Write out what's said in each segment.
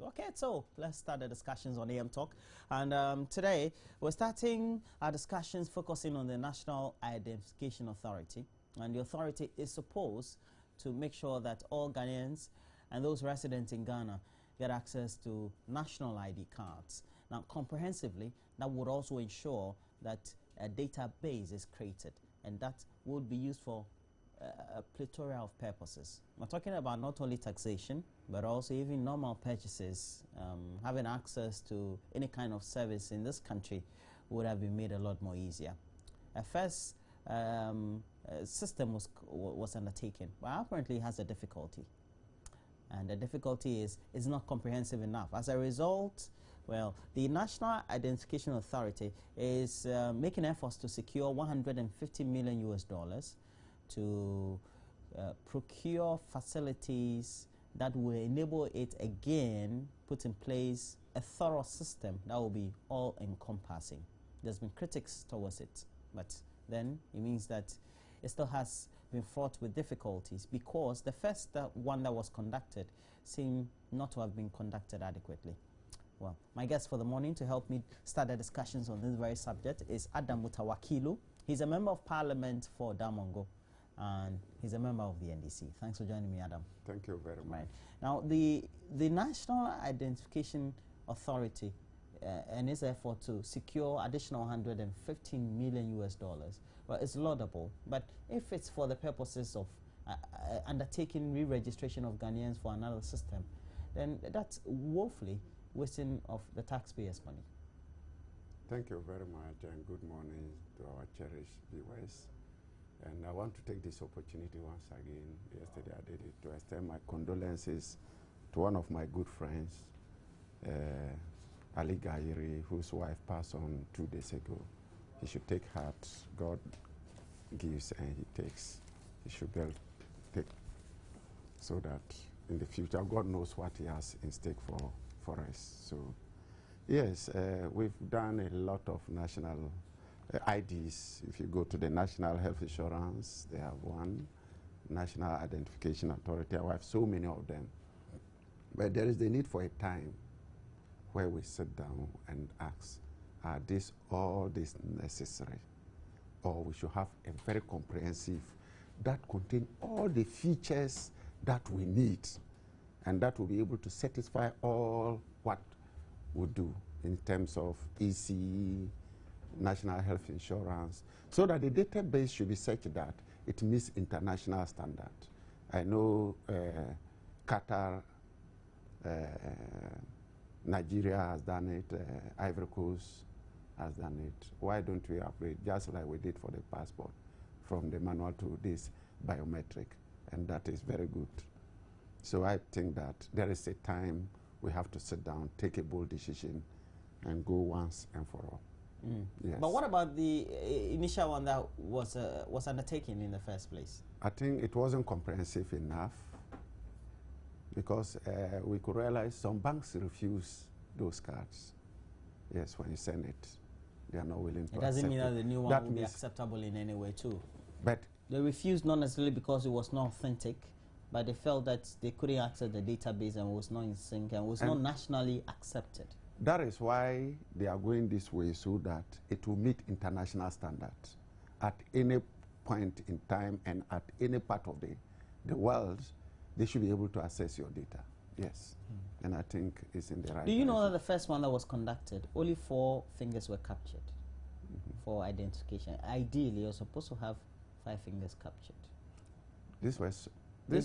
Okay, so let's start the discussions on AM Talk. And today, we're starting our discussions focusing on the National Identification Authority. And the authority is supposed to make sure that all Ghanaians and those residents in Ghana get access to national ID cards. Now, comprehensively, that would also ensure that a database is created, and that would be used for a plethora of purposes. We're talking about not only taxation, but also even normal purchases. Having access to any kind of service in this country would have been made a lot more easier. At first, system was undertaken, but apparently it has a difficulty. And the difficulty is not comprehensive enough. As a result, well, the National Identification Authority is making efforts to secure $150 million US to procure facilities that will enable it again put in place a thorough system that will be all-encompassing. There's been critics towards it, but then it means that it still has been fraught with difficulties because the first one that was conducted seemed not to have been conducted adequately. Well, my guest for the morning to help me start the discussions on this very subject is Adam Mutawakilu. He's a member of parliament for Damongo, and he's a member of the NDC. Thanks for joining me, Adam. Thank you very much. Right. Now, the National Identification Authority and its effort to secure additional $115 million US, well, it's laudable. But if it's for the purposes of undertaking re-registration of Ghanaians for another system, then that's woefully wasting of the taxpayers' money. Thank you very much, and good morning to our cherished viewers. And I want to take this opportunity once again. Yesterday I did it to extend my condolences to one of my good friends, Ali Gairi, whose wife passed on 2 days ago. He should take heart. God gives and he takes. He should be able to take, so that in the future God knows what he has in stake for us. So yes, we've done a lot of national IDs. If you go to the National Health Insurance, they have one. National Identification Authority, I have so many of them. But there is the need for a time where we sit down and ask, are all this necessary? Or we should have a very comprehensive that contain all the features that we need, and that will be able to satisfy all what we do in terms of EC, National Health Insurance, so that the database should be such that it meets international standard. I know Qatar, Nigeria has done it, Ivory Coast has done it. Why don't we upgrade, just like we did for the passport, from the manual to this biometric? And that is very good. So I think that there is a time we have to sit down, take a bold decision, and go once and for all. Yes. But what about the initial one that was undertaken in the first place? I think it wasn't comprehensive enough, because we could realize some banks refuse those cards. Yes, when you send it, they are not willing to accept it. It doesn't mean that the new one will be acceptable in any way too. But they refused not necessarily because it was not authentic, but they felt that they couldn't access the database and was not in sync and was not nationally accepted. That is why they are going this way, so that it will meet international standards. At any point in time and at any part of the world, they should be able to access your data. Yes. And I think it's in the right Do you know that the first one that was conducted, only 4 fingers were captured for identification? Ideally, you're supposed to have 5 fingers captured. This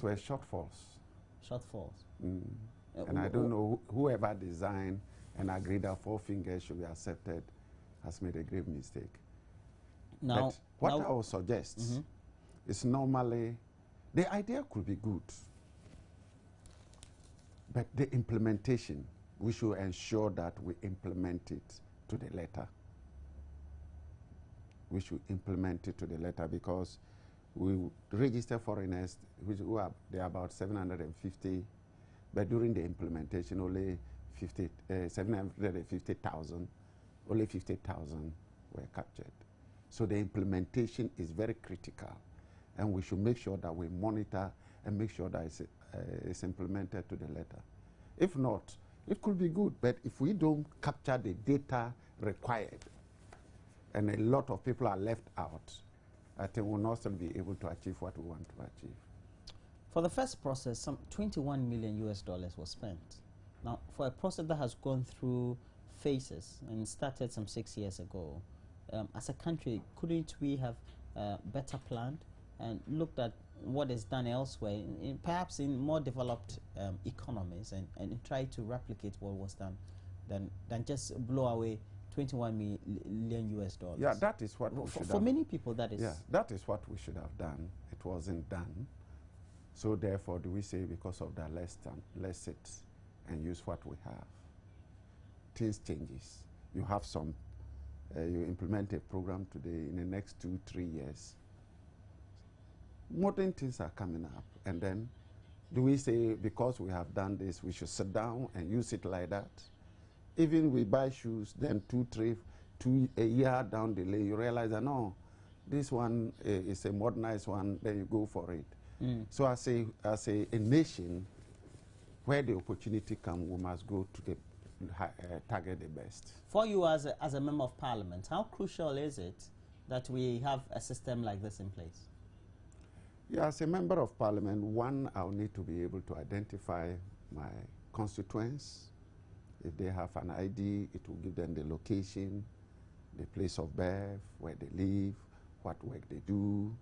were shortfalls. Shortfalls. And I don't know, whoever designed and agreed that 4 fingers should be accepted has made a grave mistake. Now, but what I would suggest is, normally the idea could be good, but the implementation, we should ensure that we implement it to the letter. We should implement it to the letter, because we register foreigners, there are about 750, but during the implementation, only 750,000, only 50,000 were captured. So the implementation is very critical, and we should make sure that we monitor and make sure that it's implemented to the letter. If not, It could be good, but if we don't capture the data required, and a lot of people are left out, I think we'll not still be able to achieve what we want to achieve. For the first process, some 21 million US dollars was spent. Now, for a process that has gone through phases and started some 6 years ago, as a country, couldn't we have better planned and looked at what is done elsewhere, perhaps in more developed economies, and try to replicate what was done than just blow away 21 million US dollars? Yeah, that is what we should for many people, that is. Yeah, that is what we should have done. It wasn't done. So therefore, do we say because of that, let's sit and use what we have? Things changes. You have some, you implement a program today, in the next 2-3 years, modern things are coming up. And then do we say because we have done this, we should sit down and use it like that? Even we buy shoes, then 2 a year down the lane, you realize that no, this one is a modernized one, then you go for it. So as a nation, where the opportunity comes, we must go to the target the best. For you as a member of parliament, how crucial is it that we have a system like this in place? Yeah, as a member of parliament, one, I'll need to be able to identify my constituents. If they have an ID, it will give them the location, the place of birth, where they live, what work they do,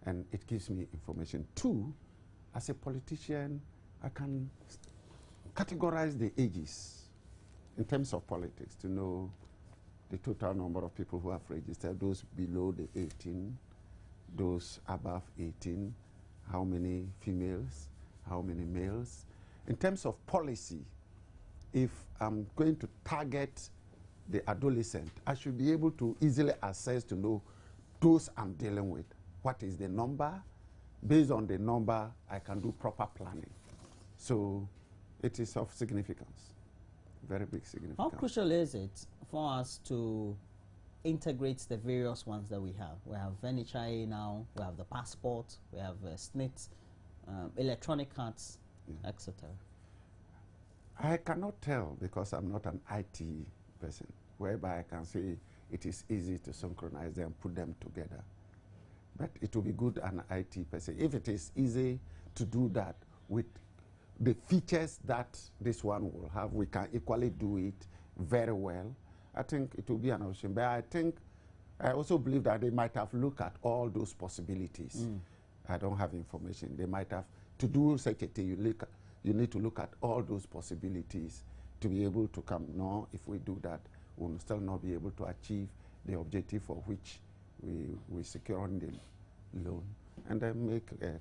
and it gives me information. Two, as a politician, I can categorize the ages in terms of politics to know the total number of people who have registered, those below the 18, those above 18, how many females, how many males. In terms of policy, if I'm going to target the adolescent, I should be able to easily assess to know those I'm dealing with. What is the number? Based on the number, I can do proper planning. So it is of significance, very big significance. How crucial is it for us to integrate the various ones that we have? We have NHIA now, we have the passport, we have SNIT, electronic cards, etc. I cannot tell because I'm not an IT person, whereby I can say it is easy to synchronize them, put them together. But it will be good an IT person. If it is easy to do that with the features that this one will have, we can equally do it very well. I think it will be an option. But I also believe that they might have looked at all those possibilities. I don't have information. They might have, to do such a thing, you need to look at all those possibilities to be able to come. No, if we do that, we will still not be able to achieve the objective for which we secure on the loan, and then make a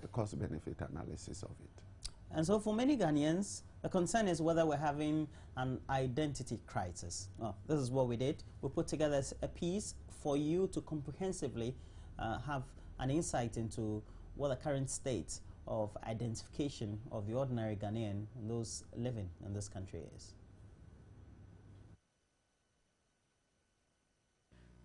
cost-benefit analysis of it. And so for many Ghanaians, the concern is whether we're having an identity crisis. Well, this is what we did. We put together a piece for you to comprehensively have an insight into what the current state of identification of the ordinary Ghanaian and those living in this country is.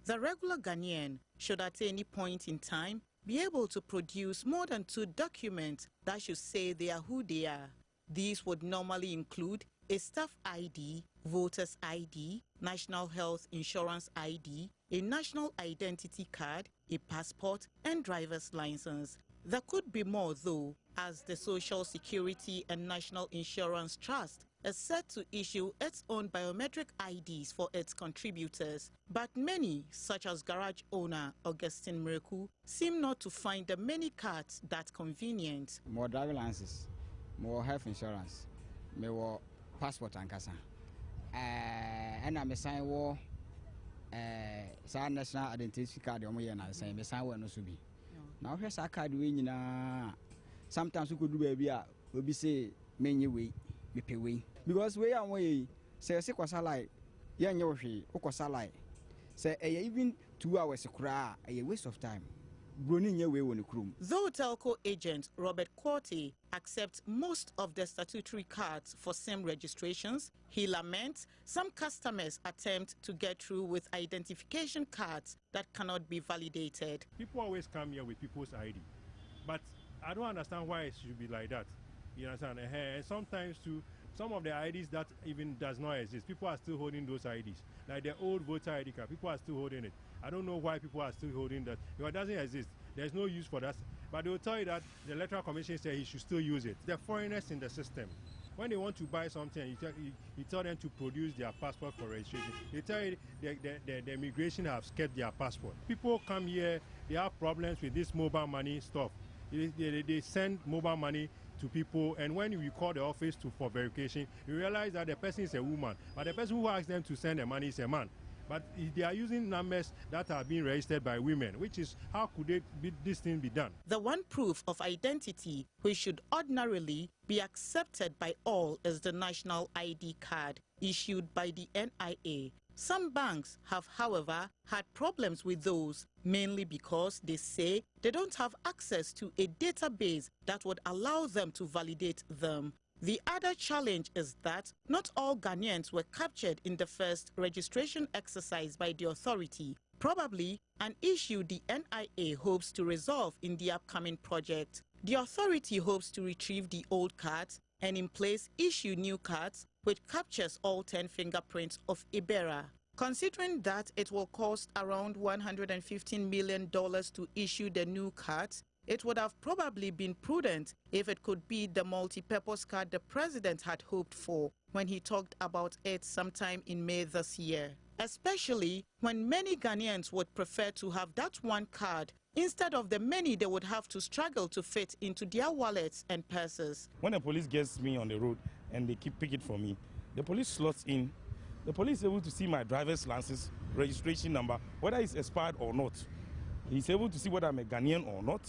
The regular Ghanaian should at any point in time be able to produce more than 2 documents that should say they are who they are. These would normally include a staff ID, voter's ID, national health insurance ID, a national identity card, a passport, and driver's license. There could be more though, as the Social Security and National Insurance Trust is set to issue its own biometric IDs for its contributors. But many, such as garage owner Augustine Mreku, seem not to find the many cards that convenient. More driving licenses, more health insurance, more passport and kasa. And I'm saying war national identity card and saying the sign no subi. Now here's a card we sometimes we could do baby we be say many way me pay way. Because we are way say like young like say even 2 hours a waste of time. Though telco agent Robert Quarty accepts most of the statutory cards for SIM registrations, he laments some customers attempt to get through with identification cards that cannot be validated. People always come here with people's ID, but I don't understand why it should be like that. You understand? And sometimes too, Some of the IDs that even does not exist, people are still holding those IDs. Like the old voter ID card, people are still holding it. I don't know why people are still holding that. Because it doesn't exist. There's no use for that. But they will tell you that the Electoral Commission said he should still use it. The foreigners in the system, when they want to buy something, you tell them to produce their passport for registration. They tell you the immigration have kept their passport. People come here, they have problems with this mobile money stuff. They send mobile money to people, and when you call the office for verification, you realize that the person is a woman, but the person who asked them to send the money is a man. But they are using numbers that are being registered by women, which is how could this thing be done? The one proof of identity which should ordinarily be accepted by all is the national ID card issued by the NIA. Some banks have, however, had problems with those, mainly because they say they don't have access to a database that would allow them to validate them. The other challenge is that not all Ghanaians were captured in the first registration exercise by the authority, probably an issue the NIA hopes to resolve in the upcoming project. The authority hopes to retrieve the old cards and in place issue new cards which captures all 10 fingerprints of Ibera. Considering that it will cost around $115 million to issue the new cards, it would have probably been prudent if it could be the multi-purpose card the president had hoped for when he talked about it sometime in May this year. Especially when many Ghanaians would prefer to have that one card instead of the many they would have to struggle to fit into their wallets and purses. When the police gets me on the road and they keep picking for me, the police slots in. The police is able to see my driver's license, registration number, whether it's expired or not. He's able to see whether I'm a Ghanaian or not.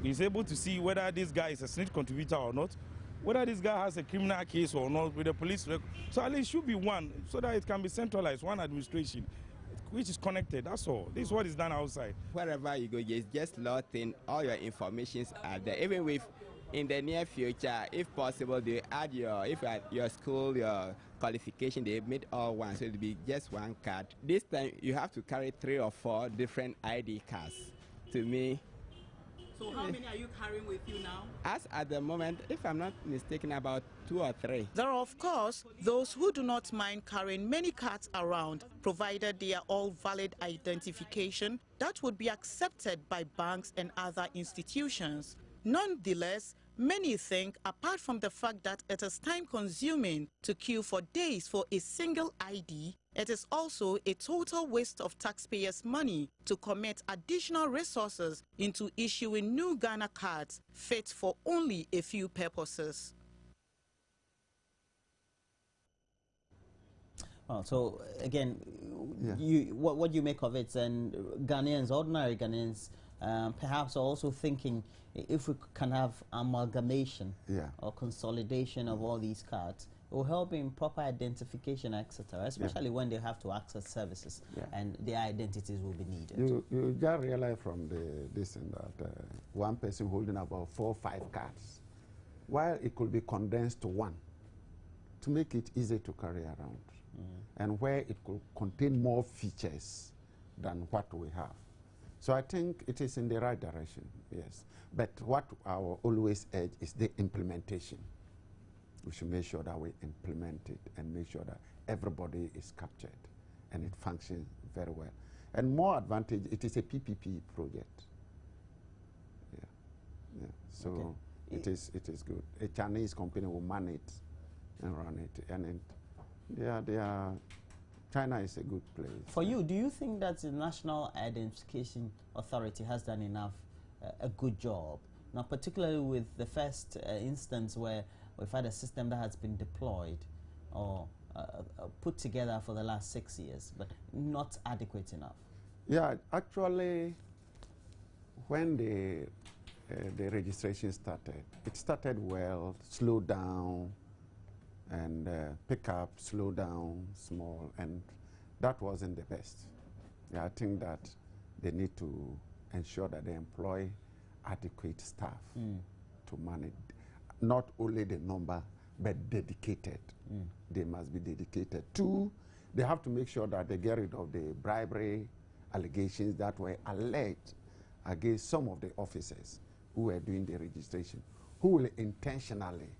He's able to see whether this guy is a snitch contributor or not, whether this guy has a criminal case or not with the police record. So at least it should be one, so that it can be centralized, one administration, which is connected. That's all. This is what is done outside. Wherever you go, you just lot in, all your informations are there. Even with in the near future, if possible, they add your school, your qualification, they made all one, so it'll be just one card. This time you have to carry 3 or 4 different ID cards. To me. So how many are you carrying with you now? As at the moment, if I'm not mistaken, about 2 or 3. There are, of course, those who do not mind carrying many cards around, provided they are all valid identification that would be accepted by banks and other institutions. Nonetheless, many think, apart from the fact that it is time-consuming to queue for days for a single ID, it is also a total waste of taxpayers' money to commit additional resources into issuing new Ghana cards fit for only a few purposes. Well, so again, what you make of it, and Ghanaians, ordinary Ghanaians, perhaps are also thinking if we can have amalgamation or consolidation of all these cards, it will help in proper identification, etc., especially when they have to access services and their identities will be needed. You just realize from this and that one person holding about 4 or 5 cards, while it could be condensed to one to make it easy to carry around, and where it could contain more features than what we have. So I think it is in the right direction, yes. But what I will always urge is the implementation. We should make sure that we implement it and make sure that everybody is captured and it functions very well. And more advantage, it is a PPP project. So it is good. A Chinese company will man it and run it, and China is a good place. For you, do you think that the National Identification Authority has done enough, a good job? Now, particularly with the first instance where we've had a system that has been deployed or put together for the last 6 years, but not adequate enough. Yeah, actually, when the registration started, it started well, slowed down, and pick up, slow down, small, and that wasn't the best. Yeah, I think that they need to ensure that they employ adequate staff to manage not only the number, but dedicated. They must be dedicated. 2, they have to make sure that they get rid of the bribery allegations that were alleged against some of the officers who were doing the registration, who will intentionally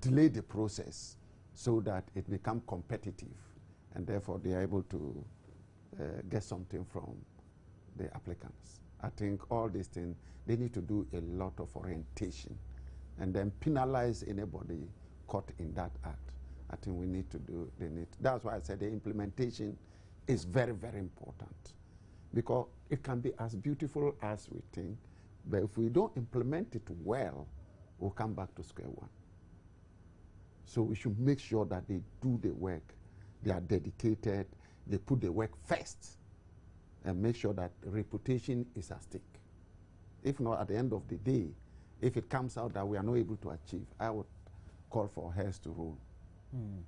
delay the process so that it becomes competitive, and therefore they are able to get something from the applicants. I think all these things, they need to do a lot of orientation and then penalize anybody caught in that act. I think we need to do, that's why I said the implementation is very, very important, because it can be as beautiful as we think, but if we don't implement it well, we'll come back to square one. So we should make sure that they do the work, they are dedicated, they put the work first, and make sure that reputation is at stake. If not, at the end of the day, if it comes out that we are not able to achieve, I would call for heads to roll.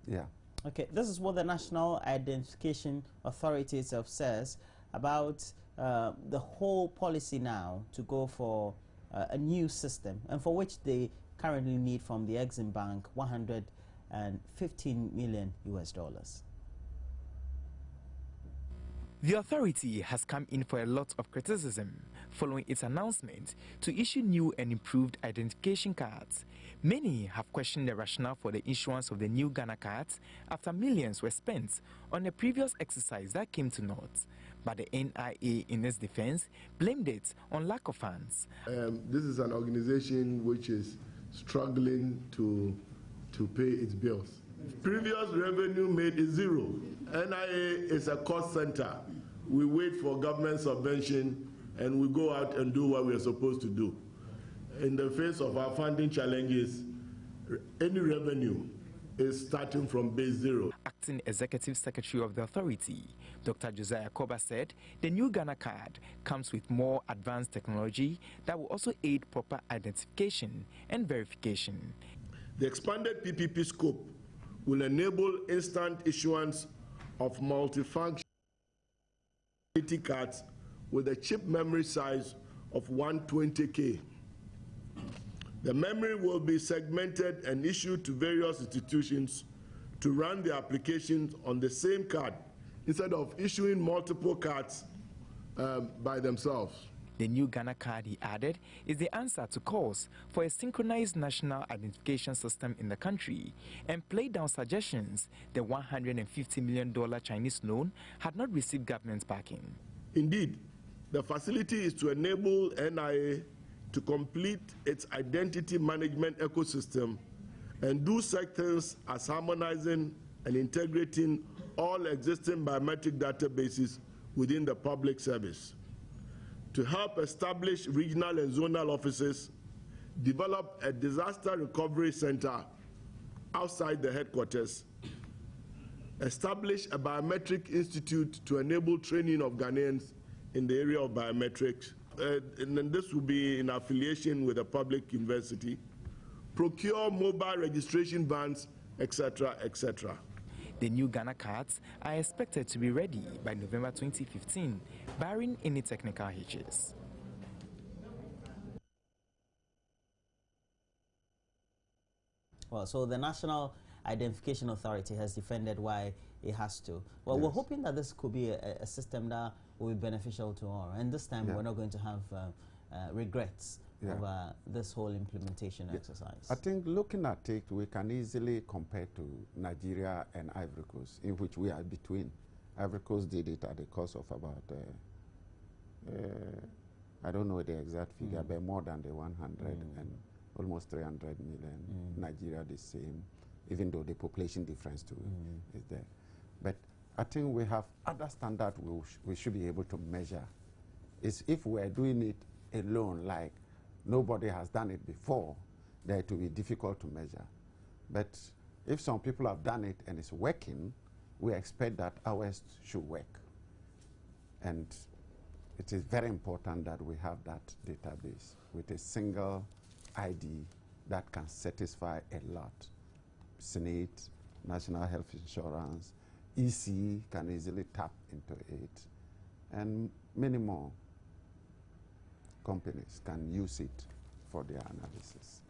Yeah. Okay, this is what the National Identification Authority itself says about the whole policy now to go for a new system, and for which they currently need from the Exim Bank $115 million US. The authority has come in for a lot of criticism following its announcement to issue new and improved identification cards. Many have questioned the rationale for the issuance of the new Ghana cards after millions were spent on a previous exercise that came to naught. But the NIA, in its defense, blamed it on lack of funds. This is an organization which is struggling to pay its bills. Previous revenue made is zero. NIA is a cost center. We wait for government subvention and we go out and do what we are supposed to do. In the face of our funding challenges, any revenue is starting from base zero. Acting Executive Secretary of the authority, Dr. Josiah Koba, said the new Ghana card comes with more advanced technology that will also aid proper identification and verification. The expanded PPP scope will enable instant issuance of multifunction cards with a chip memory size of 120K. The memory will be segmented and issued to various institutions to run the applications on the same card instead of issuing multiple cards by themselves. The new Ghana card, he added, is the answer to calls for a synchronized national identification system in the country, and played down suggestions the $150 million Chinese loan had not received government backing. Indeed, the facility is to enable NIA to complete its identity management ecosystem and do such things as harmonizing and integrating all existing biometric databases within the public service, to help establish regional and zonal offices, develop a disaster recovery center outside the headquarters, establish a biometric institute to enable training of Ghanaians in the area of biometrics, and then this will be in affiliation with a public university, procure mobile registration vans, etc., etc. The new Ghana cards are expected to be ready by November 2015, barring any technical hitches. Well, so the National Identification Authority has defended why it has to. Well, Yes. we're hoping that this could be a system that will be beneficial to all. And this time we're not going to have regrets over this whole implementation exercise. I think looking at it, we can easily compare to Nigeria and Ivory Coast, in which we are between. Ivory Coast did it at the cost of about, I don't know the exact figure, but more than the 100 and almost 300 million. Nigeria the same, even though the population difference too is there. But I think we have other standards we should be able to measure. Is if we are doing it alone, like nobody has done it before, then it will be difficult to measure. But if some people have done it and it's working, we expect that ours should work. And it is very important that we have that database with a single ID that can satisfy a lot. SNAIT, National Health Insurance, EC can easily tap into it, and many more companies can use it for their analysis.